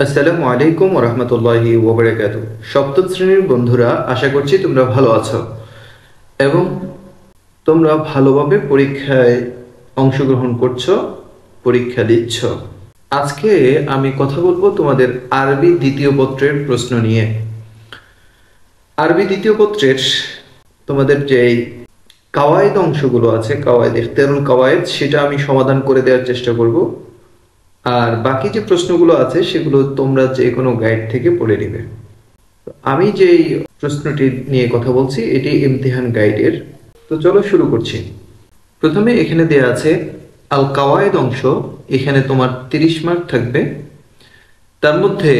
আসসালামু আলাইকুম ওয়া রাহমাতুল্লাহি ওয়া বারাকাতুহু। সপ্তম শ্রেণীর বন্ধুরা, আশা করছি তোমরা ভালো আছো এবং তোমরা ভালোভাবে পরীক্ষায় অংশগ্রহণ করছো, পরীক্ষা দিচ্ছ। আজকে আমি কথা বলবো তোমাদের আরবি দ্বিতীয় পত্রের প্রশ্ন নিয়ে। আরবি দ্বিতীয় পত্রের তোমাদের যেই কাওয়ায়েদ অংশগুলো আছে, কাওয়ায়েদ ইখতিয়ারুল কাওয়ায়েদ, সেটা আমি সমাধান করে দেওয়ার চেষ্টা করব। আর বাকি যে প্রশ্নগুলো আছে সেগুলো তোমরা যে কোনো গাইড থেকে পড়ে নিবে। আমি যেই প্রশ্নটি নিয়ে কথা বলছি এটি ইমতিহান গাইডের। তো চলো শুরু করছি। প্রথমে এখানে দেয়া আছে আল কাওয়ায়েদ অংশ। এখানে তোমার 30 মার্ক থাকবে। তার মধ্যে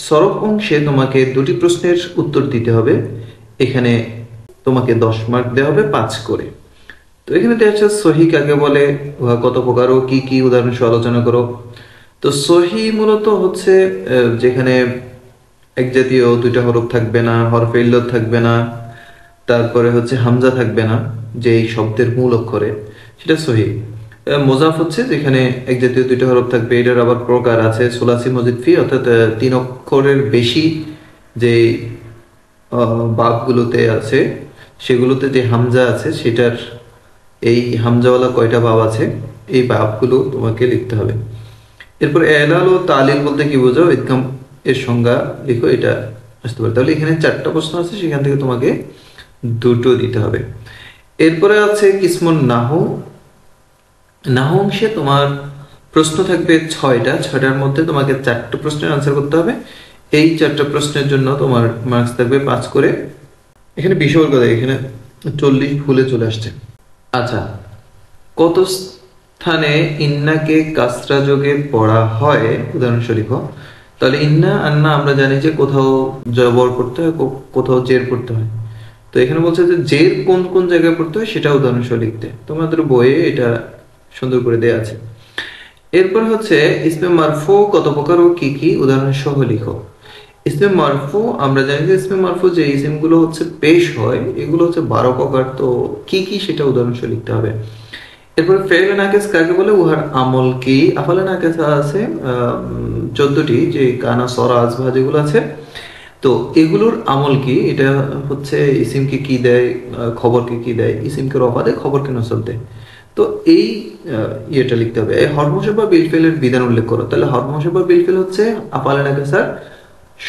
সরফ অংশে তোমাকে দুটি প্রশ্নের উত্তর দিতে হবে। এখানে তোমাকে 10 মার্ক দেওয়া হবে 5 করে। তো এখানে দেওয়া আছে সহি কাকে বলে, উহা কত প্রকার ও কি কি, উদাহরণ সহ আলোচনা করো। তো সহি মূলত হচ্ছে যেখানে এক জাতীয় দুইটা হরফ থাকবে না, হরফে ইল্লত থাকবে না, তারপরে হচ্ছে হামজা থাকবে না যে এই শব্দের মূল অক্ষরে, সেটা সহি। মোজাফ হচ্ছে যেখানে এক জাতীয় দুইটা হরফ থাকবে। এটার আবার প্রকার আছে সুলাসি মজিদ ফি, অর্থাৎ 3 অক্ষরের বেশি যে বাবগুলোতে আছে সেগুলোতে যে হামজা আছে সেটার এই হামজাওয়ালা কয়টা বাব আছে এই বাবগুলো তোমাকে লিখতে হবে। এরপর এলাল ও তালিল বলতে কি বোঝাও, ইদগাম এর সংজ্ঞা লিখো, এটা আসতে পারে। তাহলে এখানে 4টা প্রশ্ন আছে, সেখান থেকে তোমাকে 2টো দিতে হবে। এরপরে আছে কিসমুন নাহু। নাহু অংশে তোমার প্রশ্ন থাকবে 6টার মধ্যে তোমাকে 4টা প্রশ্নের আনসার করতে হবে। এই 4টা প্রশ্নের জন্য তোমার মার্কস থাকবে 5 করে। এখানে বিষয় কথা, এখানে 40 ভুলে চলে আসছে। আচ্ছা, কত স্থানে ইন্নাকে কাসরা যোগে পড়া হয় উদাহরণস্বরূপ। তাহলে ইন্না আন্না আমরা জানি যে কোথাও জবর পড়তে হয়, কোথাও জের পড়তে হয়। তো এখানে বলছে যে জের কোন কোন জায়গায় পড়তে হয় সেটা উদাহরণসহ লিখতে। তোমাদের বইয়ে এটা সুন্দর করে দেয়া আছে। এরপর হচ্ছে ইসমে মারফু কত প্রকার ও কি কি, উদাহরণ সহ লিখো। ইসমে মারফু আমরা জানি যে ইসমে মারফু যে ইসমগুলো হচ্ছে পেশ হয় এগুলো হচ্ছে 12 প্রকার। তো কি কি সেটা উদাহরণ সহ লিখতে হবে। এরপর ফেলে নাকেস কাকে বলে, উহার আমল কি। আফালে নাকেস আছে 14টি, যে কানা সরা আজভা যেগুলো আছে, তো এগুলোর আমল কি। এটা হচ্ছে ইসিমকে কি দেয়, খবরকে কি দেয়, ইসিমকে রফা দেয়, খবরকে নসব দেয়। তো এই ইয়েটা লিখতে হবে। এই হরফ বা বিলফেলের বিধান উল্লেখ করো। তাহলে হরফ বা বিলফেল হচ্ছে আফালে নাকেসার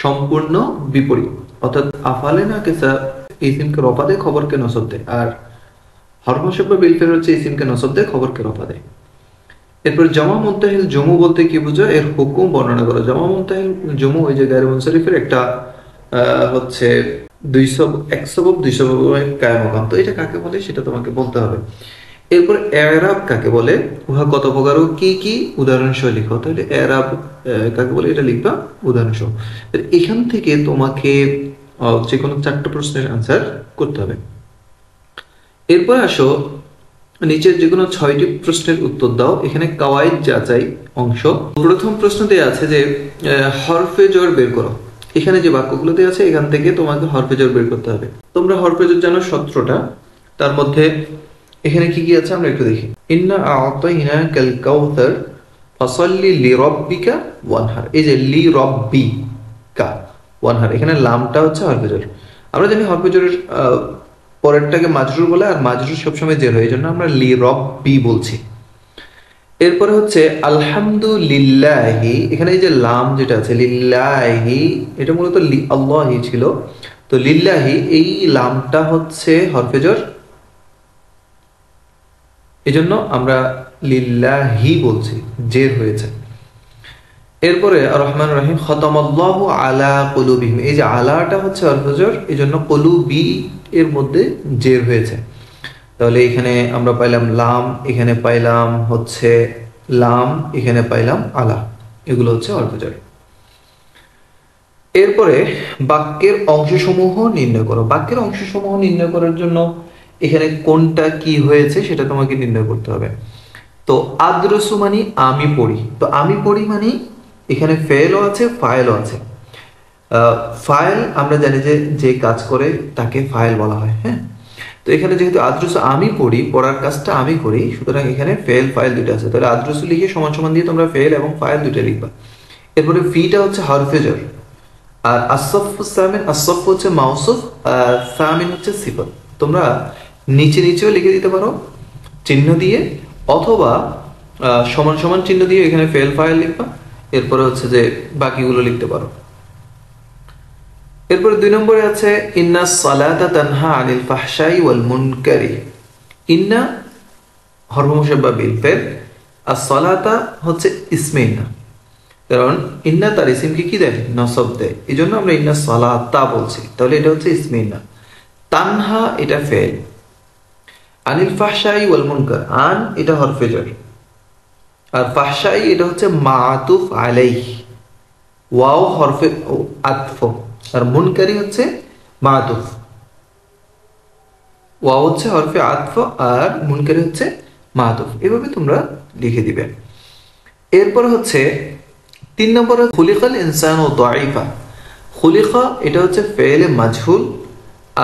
সম্পূর্ণ বিপরীত, অর্থাৎ আফালে নাকেসা ইসিমকে রফা দেয়, খবরকে নসব দেয়, আর হরফ বা বিলফেল হচ্ছে ইসিমকে নসব দেয়, খবরকে রফা দেয়। এরপর জমা মুনতাহিল জমু বলতে কি বোঝো, এর হুকুম বর্ণনা করো। জমা মুনতাহিল জমু ওই যে গায়রে মুনসারিফের একটা হচ্ছে 100 সবব 2 সবব কায়েম মাকাম। তো এটা কাকে বলে সেটা তোমাকে বলতে হবে। এরপর এরাব কাকে বলে, উহা কত প্রকার ও কি কি, উদাহরণ সহ লিখো। তাহলে এরাব কাকে বলে এটা লিখবা উদাহরণ সহ। এখান থেকে তোমাকে যে কোনো 4টা প্রশ্নের আনসার করতে হবে। এরপর আসো নিচের যে কোনো 6টি প্রশ্নের উত্তর দাও। এখানে কাওয়াইদ যাচাই অংশ। প্রথম প্রশ্ন দেয়া আছে যে হরফে জর বের করো। এখানে যে বাক্যগুলো দেয়া আছে এখান থেকে তোমাকে হরফে জর বের করতে হবে। তোমরা হরফে জর জানো 17টা। তার মধ্যে এখানে কি কি আছে আমরা একটু দেখি। ইন্না আ'তাইনাকাল কাউসার ফাসাল্লি লিরাব্বিকা ওয়ানহার। এই যে লিরাব্বিকা ওয়ানহার, এখানে লামটা হচ্ছে হরফে জর। আমরা জানি হরফে জরের পরেরটাকে মাজরুর বলে, আর মাজরুর সবসময় জের হয়, এই জন্য আমরা লিরাব্বি বলছি। এরপরে হচ্ছে আলহামদুলিল্লাহি। এখানে এই যে লাম যেটা আছে লিল্লাহি, এটা মূলত আল্লাহি ছিল। তো লিল্লাহি এই লামটা হচ্ছে হরফে জর, এজন্য আমরা লিল্লাহি বলছি, জের হয়েছে। এরপরে আর রহমান রহিম খতামাল্লাহু আলা কুলুবিহিম, এই যে আলাটা হচ্ছে হরফে জর, এজন্য কুলুবি এর মধ্যে জের হয়েছে। তাহলে এখানে আমরা পাইলাম লাম, এখানে পাইলাম হচ্ছে লাম, এখানে পাইলাম আলা, এগুলো হচ্ছে হরফে জর। এরপরে বাক্যের অংশসমূহ নির্ণয় করো। বাক্যের অংশসমূহ নির্ণয় করার জন্য এখানে কোনটা কি হয়েছে সেটা তোমাকে নির্ণয় করতে হবে। তো আদ্রসু মানে আমি পড়ি। তো আমি পড়ি মানে এখানে ফেলও আছে, ফাইলও আছে। ফাইল আমরা জানি যে যে কাজ করে তাকে ফাইল বলা হয়। হ্যাঁ, তো এখানে যেহেতু আদ্রসু আমি পড়ি, পড়ার কাজটা আমি করি, সুতরাং এখানে ফেল ফাইল দুটো আছে। তাহলে আদ্রসু লিখে সমান সমান দিয়ে তোমরা ফেল এবং ফাইল দুটো লিখবা। এরপরে ফিটা হচ্ছে হরফে জর, আর আসফ সামিন, আসফ হচ্ছে মাউসুফ, আর সামিন হচ্ছে সিফত। তোমরা নিচে নিচেও লিখে দিতে পারো চিহ্ন দিয়ে, অথবা সমান সমান চিহ্ন দিয়ে এখানে ফেল ফাইল লিখবা, এরপরে হচ্ছে যে বাকিগুলো লিখতে পারো। এরপরে 2 নম্বরে আছে ইন্না সালাতা তানহা আনিল ফাহশাই ওয়াল মুনকারি। ইন্না হরফ মুশাব্বাহ বিল ফেল, আর সালাতা হচ্ছে ইসমে ইন্না, কারণ ইন্না তার ইসমকে কি দেয়, নসব দেয়, এই জন্য আমরা ইন্না সালাতা বলছি, তাহলে এটা হচ্ছে ইসমে ইন্না। তানহা এটা ফেল, আনিল ফাহশাই ওয়াল মুনকার, আন এটা হরফে জর, আর ফাহশাই এটা হচ্ছে মাতুফ আলাইহি, ওয়াও হরফে আতফ, আর মুনকারি হচ্ছে মাতুফ, ওয়াও হচ্ছে হরফে আতফ আর মুনকারি হচ্ছে মাতুফ। এভাবে তোমরা লিখে দিবে। এরপর হচ্ছে 3 নম্বরে খুলিকাল ইনসানু দাঈফা। খুলিকা এটা হচ্ছে ফেলে মাজহুল,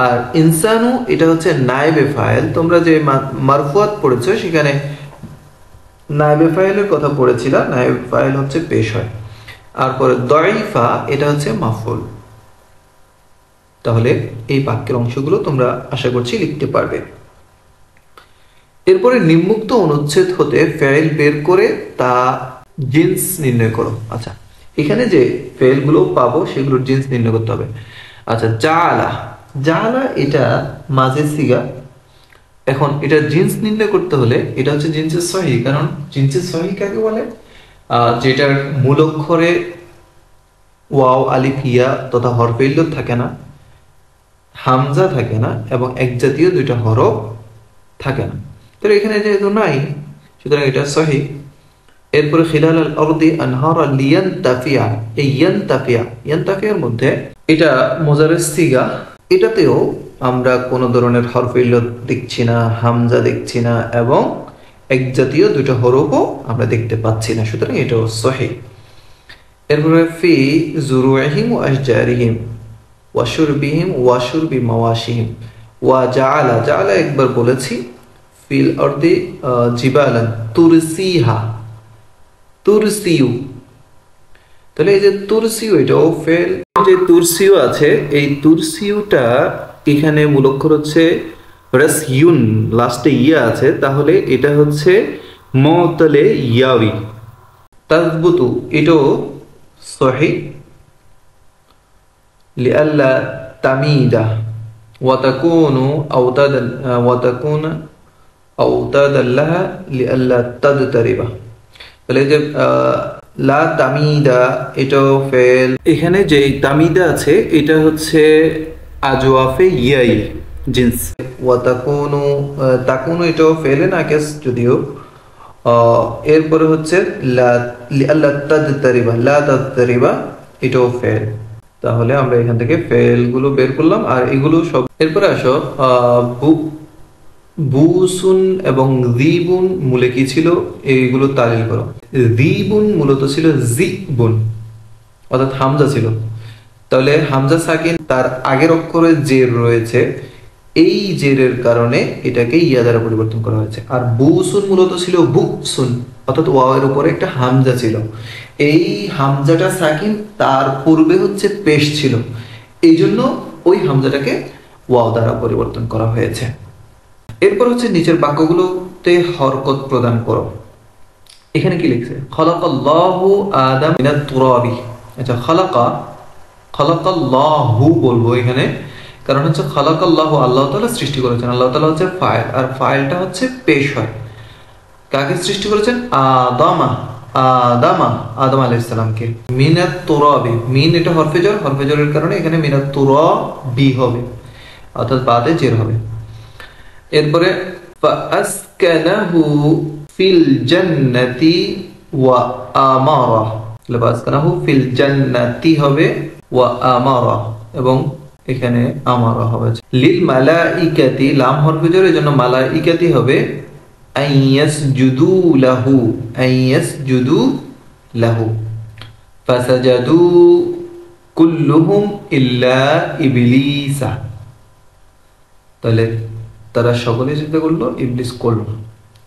আর ইনসানু এটা হচ্ছে নায়েবে ফাইল। তোমরা যে মারফুয়াত পড়েছো সেখানে নায়েবে ফাইলের কথা পড়েছিলা, নায়েবে ফাইল হচ্ছে পেশ হয়। আর পরে দাঈফা এটা হচ্ছে মাফউল। তাহলে এই বাক্যের অংশগুলো তোমরা আশা করছি লিখতে পারবে। এরপরে নিম্মুক্ত অনুচ্ছেদ হতে ফেল বের করে তা জিন্স নির্ণয় করো। আচ্ছা, এখানে যে ফেলগুলো পাবো সেগুলোর জিন্স নির্ণয় করতে হবে। আচ্ছা, জাআলা, জাআলা এটা মাঝে সিগা। এখন এটা জিন্স নির্ণয় করতে হলে এটা হচ্ছে জিন্সের সহিহ, কারণ জিন্সের সহিহ কাকে বলে, যেটার মূল অক্ষরে ওয়াও আলিফ ইয়া তথা হরফে ইল্লত থাকে না, হামজা থাকে না, এবং এক জাতীয় 2টা হরফ থাকে না। তো এখানে যেহেতু নাই, সুতরাং এটা সহিহ। এরপরে খিলাল আল আরদি আনহারা লিয়ানতাফিয়া, এই ইয়ানতাফিয়া, ইয়ানতাফিয়ার মধ্যে এটা মুজারের সিগা, এটাতেও আমরা কোনো ধরনের হরফে ইল্লত দেখছি না, হামজা দেখছি না, এবং এক জাতীয় 2টা হরফও আমরা দেখতে পাচ্ছি না, সুতরাং এটাও সহিহ। এরপরে ফি জুরুইহিম ওয়া আশজারিহিম ওয়া শুরবিহিম ওয়া শুরবি মাওয়াশিহিম ওয়া জাআলা, জাআলা একবার বলেছি, ফিল আরদি জিবালান তুরসিহা, তুরসিউ, তাহলে এই যে তুরসিউ এটাও ফেল। যে তুরসিউ আছে, এই তুরসিউটা এখানে মূল অক্ষর হচ্ছে রাসইউন, লাস্টে ইয়া আছে, তাহলে এটা হচ্ছে মুতালে ইয়াবি। তাসবুতু এটাও সহিহ, লিআল্লা তামিদা ওয়া তাকুনু আওতাদান ওয়া তাকুনা আওতাদান লাহা লিআল্লা তাদতারিবা। তাহলে যে লা তামিদা এটাও ফেল। এখানে যে তামিদা আছে এটা হচ্ছে আজওয়াফে ইয়াই জিন্স। ওয়া তাকুনু, তাকুনু এটাও ফেলে নাকিস যদিও। এরপরে হচ্ছে লা লিআল্লা তাদতারিবা, লা তাদতারিবা এটাও ফেল। তাহলে আমরা এখান থেকে ফেলগুলো বের করলাম, আর এগুলো সব। এরপরে আসো বুসুন এবং যিবুন মূলে কি ছিল, এইগুলো তালিল করো। যিবুন মূলত ছিল জিবুন, অর্থাৎ হামজা ছিল, তাহলে হামজা সাকিন, তার আগের অক্ষরে জের রয়েছে, এই জেরের কারণে এটাকে ইয়া দ্বারা পরিবর্তন করা হয়েছে। আর বুসুন মূলত ছিল বুসুন, অর্থাৎ ওয়াওয়ের উপরে একটা হামজা ছিল, এই হামজাটা সাকিন, তার পূর্বে হচ্ছে পেশ ছিল, এই জন্য ওই হামজাটাকে ওয়াও দ্বারা পরিবর্তন করা হয়েছে। এরপর হচ্ছে নিচের বাক্যগুলোতে হরকত প্রদান করো। এখানে কি লিখছে, খালাকাল্লাহু আদম মিনাত তুরাবি। আচ্ছা, খালাকাল্লাহু বলবো এখানে, কারণ হচ্ছে খালাকাল্লাহু আল্লাহ তাআলা সৃষ্টি করেছেন, আল্লাহ তাআলা হচ্ছে ফাইল, আর ফাইলটা হচ্ছে পেশ হয়। কাকে সৃষ্টি করেছেন, আদম আলাইহিস সালামকে। মিনাত তুরাবি, মিন এটা হরফে জর, হরফে জরের কারণে এখানে মিনাত তুরাবি হবে, অর্থাৎ বাদে জের হবে। এরপরে ফাসকানাহু ফিল জান্নাতি ওয়া আমারা, ফাসকানাহু ফিল জান্নাতি হবে ওয়া আমারা, এবং এখানে আমারা হবে। লিল মালাইকাতি, লাম হরফে জর, এজন্য মালাইকাতি হবে আইয়াসজুদু লাহু, আইয়াসজুদু লাহু। ফাসাজাদু কুল্লুহুম ইল্লা ইবলিসা, তাহলে তারা সকলে সিজদা করলো, ইবলিস করলো।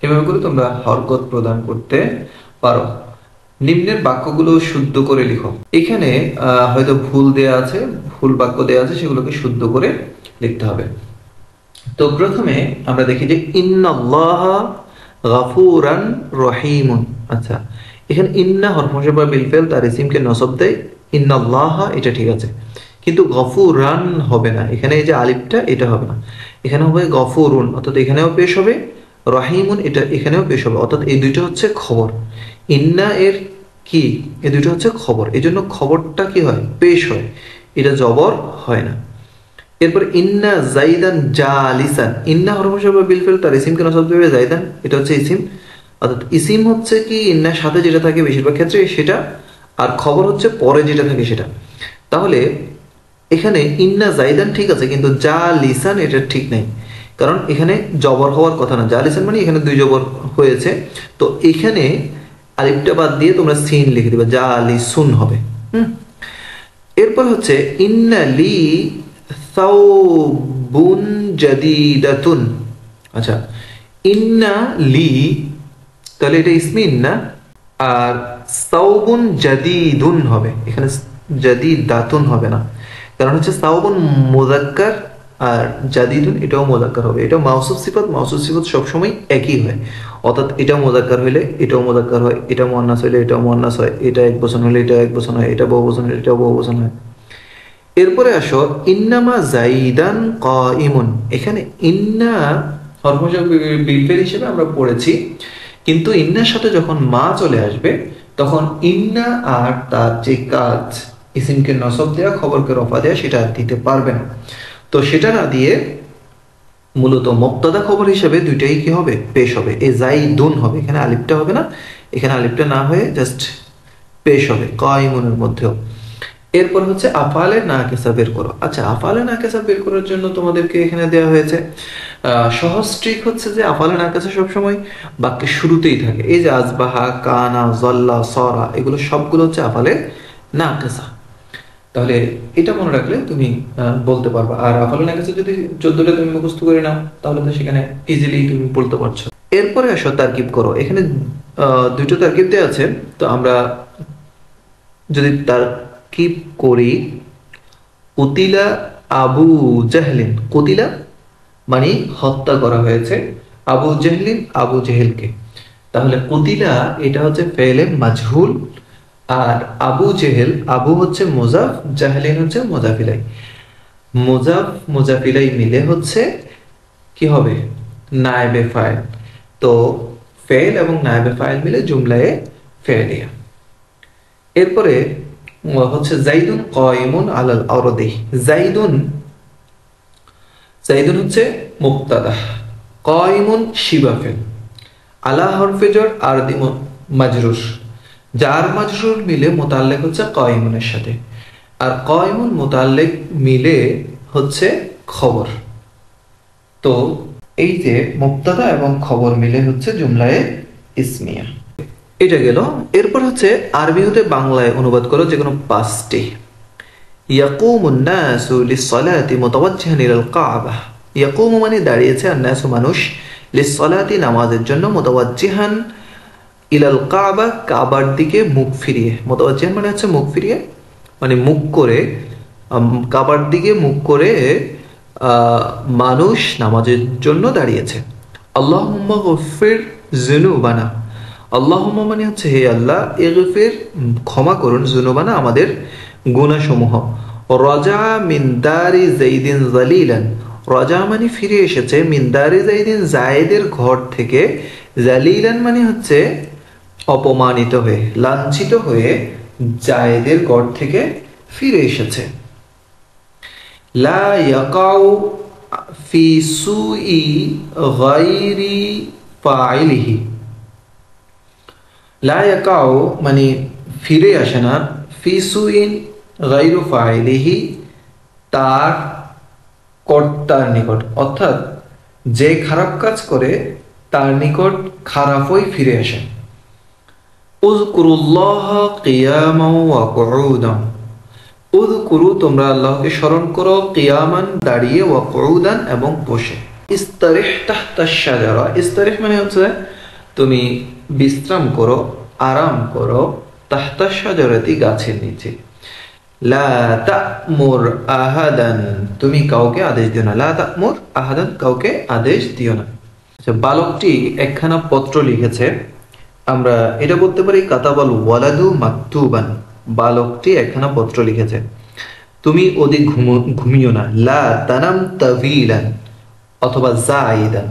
এভাবে করে তোমরা হরকত প্রদান করতে পারো। নিম্নের বাক্যগুলো শুদ্ধ করে লিখো। এখানে হয়তো ভুল দেয়া আছে, ভুল বাক্য দেয়া আছে, সেগুলোকে শুদ্ধ করে লিখতে হবে। তো প্রথমে আমরা দেখি যে ইন্নাল্লাহা গাফুরান রহিমুন। আচ্ছা, এখানে ইন্না হরফ মুশাব্বাহ বিল ফেল তার ইসিমকে নসব দেয়, ইন্নাল্লাহা এটা ঠিক আছে, কিন্তু গফুরান হবে না। এখানে এই যে আলিফটা এটা হবে না, এখানে হবে গফুরুন, অর্থাৎ এখানেও পেশ হবে, রহিমুন এটা এখানেও পেশ হবে, অর্থাৎ এই দুইটা হচ্ছে খবর। ইন্না এর কি, এই দুইটা হচ্ছে খবর, এই জন্য খবরটা কি হয়, পেশ হয়, এটা জবর হয় না। এরপর ইন্না জাইদান জালিসান, ইন্না হরফ মুশাব্বাহ বিল ফেল তার ইসিমকে নসব দেবে জাইদান, এটা হচ্ছে ইসিম, অর্থাৎ ইসিম হচ্ছে কি ইন্নার সাথে যেটা থাকে বেশিরভাগ ক্ষেত্রে সেটা, আর খবর হচ্ছে পরে যেটা থাকে সেটা। তাহলে এখানে ইন্না জাইদান ঠিক আছে, কিন্তু জালিসান এটা ঠিক নাই, কারণ এখানে জবর হওয়ার কথা না, জালিসান মানে এখানে দুই জবর হয়েছে, তো এখানে আলিফটা বাদ দিয়ে তোমরা সিন লিখে দিবে, জালিসুন হবে। এরপর হচ্ছে ইন্না লি সাওবুন জাদিদাতুন। আচ্ছা, ইন্না লি, তাহলে এটা ইসমে ইন্না, আর সাওবুন জাদিদুন হবে, এখানে জাদিদাতুন হবে না, কারণ হচ্ছে সাওবুন মুযাক্কার আর জাদিদুন এটাও মুযাক্কার হবে, এটা মাউসুফ সিফাত, মাউসুফ সিফাত সবসময় একই হয়, অর্থাৎ এটা মুযাক্কার হইলে এটাও মুযাক্কার হয়, এটা মুয়ান্নাস হইলে এটাও মুয়ান্নাস হয়, এটা একবচন হইলে এটা একবচন হয়, এটা বহুবচন হইলে এটাও বহুবচন হয়। এরপরে আসো ইন্নামা জাইদান কাইমুন। এখানে ইন্না হরফ মুশাব্বাহ বিল ফেল হিসেবে আমরা পড়েছি, কিন্তু ইন্নার সাথে যখন মা চলে আসবে তখন ইন্না আর তার যে কাজ, ইসিমকে নসব দেয়া, খবরকে রফা দেয়া, সেটা দিতে পারবে না। তো সেটা না দিয়ে মূলত মুবতাদা খবর হিসেবে দুইটাই কি হবে, পেশ হবে, এ জাইদুন হবে, এখানে আলিফটা হবে না, এখানে আলিফটা না হয়ে জাস্ট পেশ হবে কাইমুনের মধ্যেও। এরপর হচ্ছে আফআলে নাকিসা বের করো। আচ্ছা, আফআলে নাকিসা বের করার জন্য তোমাদেরকে এখানে দেওয়া হয়েছে সহজ ট্রিক হচ্ছে যে আফআলে নাকিসা সবসময় বাক্যের শুরুতেই থাকে। এই যে আজবাহা, কানা, জাল্লা, সরা, এগুলো সবগুলো হচ্ছে আফআলে নাকিসা। তাহলে এটা মনে রাখলে তুমি বলতে পারবা। আর আফআলে নাকিসা যদি 14টা তুমি মুখস্থ করে নাও তাহলে তো সেখানে ইজিলি তুমি বলতে পারছো। এরপরে আসো তারকিব করো। এখানে দুটো তারকিব দেওয়া আছে, তো আমরা যদি তারকিব করি, কুতিলা আবু জাহলিন, কুতিলা মানে হত্যা করা হয়েছে, আবু জাহলিন আবু জেহেলকে, তাহলে কুতিলা এটা হচ্ছে ফেলে মাজহুল, আর আবু জেহেল, আবু হচ্ছে মুজাফ, জাহলিন হচ্ছে মুজাফিলাই, মুজাফ মুজাফিলাই মিলে হচ্ছে কি হবে, নায়েবে ফাইল। তো ফেল এবং নায়েবে ফাইল মিলে জুমলায়ে ফেলিয়া। এরপরে হচ্ছে জাইদুন কাইমুন আলাল আরদি। জাইদুন, জাইদুন হচ্ছে মুবতাদা, কাইমুন শিবা ফেল, আলা হরফে জর, আরদি মাজরুর, জার মাজরুর মিলে মুতাল্লিক হচ্ছে কাইমুনের সাথে, আর কাইমুন মুতাল্লিক মিলে হচ্ছে খবর। তো এই যে মুবতাদা এবং খবর মিলে হচ্ছে জুমলায়ে ইসমিয়া, এটা গেল। এরপর হচ্ছে আরবি হতে বাংলায় অনুবাদ করো যে কোনো 5টি। ইয়াকুমুন নাসু লিসসালাতি মুতাওয়াজ্জিহান ইলাল কাবা। ইয়াকুমু মানে দাঁড়িয়েছে, আর নাসু মানুষ, লিসসালাতি নামাজের জন্য, মুতাওয়াজ্জিহান ইলাল কাবা কাবার দিকে মুখ ফিরিয়ে, মুতাওয়াজ্জিহান মানে হচ্ছে মুখ ফিরিয়ে, মানে মুখ করে, কাবার দিকে মুখ করে মানুষ নামাজের জন্য দাঁড়িয়েছে। আল্লাহুম্মা গফির যুনুবানা, আল্লাহুম্মা মানে হচ্ছে হে আল্লাহ, ইগফির ক্ষমা করুন, যুনুবানা আমাদের গুনাহসমূহ। রাজা মিন দারি যাইদিন জালিলান, রাজা মানে ফিরে এসেছে, মিন দারি যাইদিন জায়েদের ঘর থেকে, জালিলান মানে হচ্ছে অপমানিত হয়ে, লাঞ্ছিত হয়ে জায়েদের ঘর থেকে ফিরে এসেছে। লা ইয়াকাউ ফি সুই গায়রি ফাইলিহি, লা ইয়াকাউ মানে ফিরে আসে না, ফি সুইন গায়রু ফাইলিহি তার কর্তার নিকট, অর্থাৎ যে খারাপ কাজ করে তার নিকট খারাপই ফিরে আসে। উযকুরুল্লাহ কিয়ামান ওয়া কুউদান, উযকুরু তোমরা আল্লাহকে স্মরণ করো, কিয়ামান দাঁড়িয়ে, ওয়া কুউদান এবং বসে। ইস্তারিহ তাহতা শাজারা, ইস্তারিহ মানে হচ্ছে তুমি বিশ্রাম করো, আরাম করো তাহতা শাজারাতি, গাছের নিচে। লা তা'মুর আহাদান, তুমি কাউকে আদেশ দিও না। লা তা'মুর আহাদান, কাউকে আদেশ দিও না। আচ্ছা, বালকটি একখানা পত্র লিখেছে। আমরা এটা বলতে পারি কাতাবাল ওয়ালাদু মাকতুবান, বালকটি একখানা পত্র লিখেছে। তুমি অধিক ঘুমিও না। লা তানাম তাবিলান অথবা জাইদান,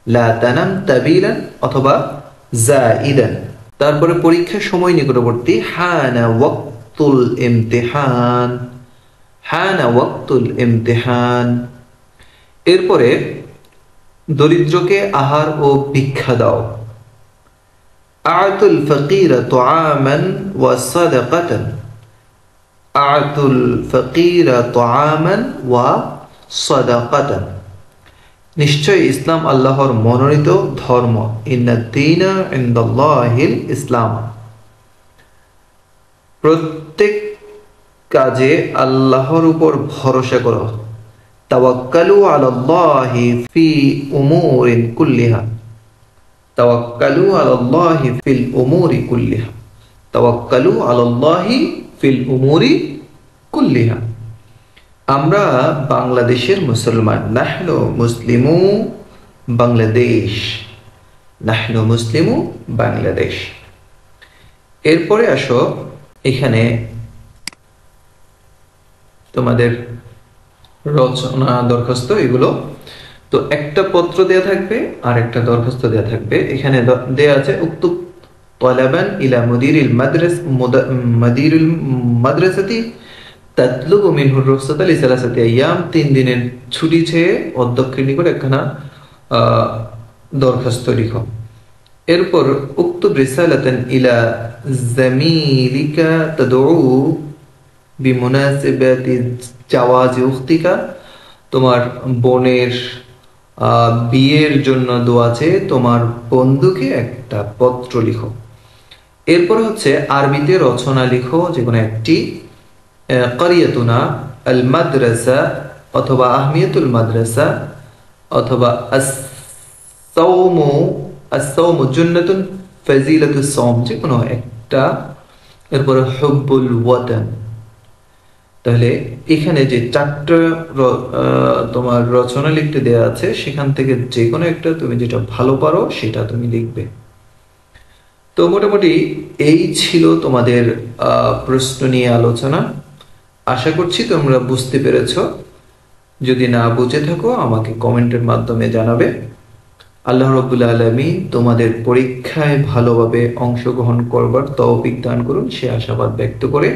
লা তানাম তাবিলান অথবা জাইদান। তারপরে পরীক্ষার সময় নিকটবর্তী। হানা ওয়াক্তুল ইমতিহান, হানা ওয়াক্তুল ইমতিহান। এরপরে দরিদ্রকে আহার ও ভিক্ষা দাও। আ'তুল ফাকিরা তুআমান ওয়া সাদাকাতান, আ'তুল ফাকিরা তুআমান ওয়া সাদাকাতান। নিশ্চয় ইসলাম আল্লাহর মনোনীত ধর্ম। ইন্নাদ-দীনা ইনদাল্লাহিল ইসলাম, প্রত্যেক কাজে আল্লাহর উপর ভরসা করো। তাওয়াক্কালু আলাল্লাহি ফি উমুরিন কুল্লিহা, তাওয়াক্কালু আলাল্লাহি ফিল উমুরি কুল্লিহা, তাওয়াক্কালু আলাল্লাহি ফিল উমুরি কুল্লিহা। আমরা বাংলাদেশের মুসলমান। নাহনু মুসলিমু বাংলাদেশ, নাহনু মুসলিমু বাংলাদেশ। এরপরে আসো, এখানে তোমাদের রচনা দরখাস্ত এগুলো। তো একটা পত্র দেয়া থাকবে আর একটা দরখাস্ত দেয়া থাকবে। এখানে দেয়া আছে উক্তুব তালাবান ইলা মুদিরিল মাদ্রাসাতি তাতলুবু মিনহু রুখসাতা লিসালাসাতি আইয়াম। 3 দিনের ছুটি চেয়ে অধ্যক্ষের নিকট একখানা দরখাস্ত লিখো। এরপর উক্তুব রিসালাতান ইলা জামিলিকা তাদউ বিমুনাসিবাতি জাওয়াজি উখতিকা, তোমার বোনের বিয়ের জন্য দোয়া চেয়ে তোমার বন্ধুকে একটা পত্র লিখো। এরপর হচ্ছে আরবিতে রচনা লিখো, যে কোনো একটি। কারিয়াতুনা আল মাদ্রাসা অথবা আহমিয়াতুল মাদ্রাসা অথবা আস-সাওমু জুন্নাতুন ফাজিলাতুস সাওম, যে কোনো একটা। এরপরে হুব্বুল ওয়াতান। তাহলে এখানে যে 4টা তোমার রচনা লিখতে দেয়া আছে, সেখান থেকে যে কোনো একটা তুমি যেটা ভালো পারো সেটা তুমি লিখবে। তো মোটামুটি এই ছিল তোমাদের প্রশ্ন নিয়ে আলোচনা। আশা করছি তোমরা বুঝতে পেরেছ। যদি না বুঝে থাকো আমাকে কমেন্টের মাধ্যমে জানাবে। আল্লাহ রাব্বুল আলামিন তোমাদের পরীক্ষায় ভালোভাবে অংশগ্রহণ করবার তৌফিক দান করুন, সে আশাবাদ ব্যক্ত করে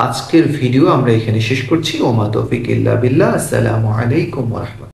আজকের ভিডিও আমরা এখানে শেষ করছি। ওমা তৌফিক ইল্লা বিল্লাহ। আসসালামু আলাইকুম ওয়া রাহমাতুল্লাহ।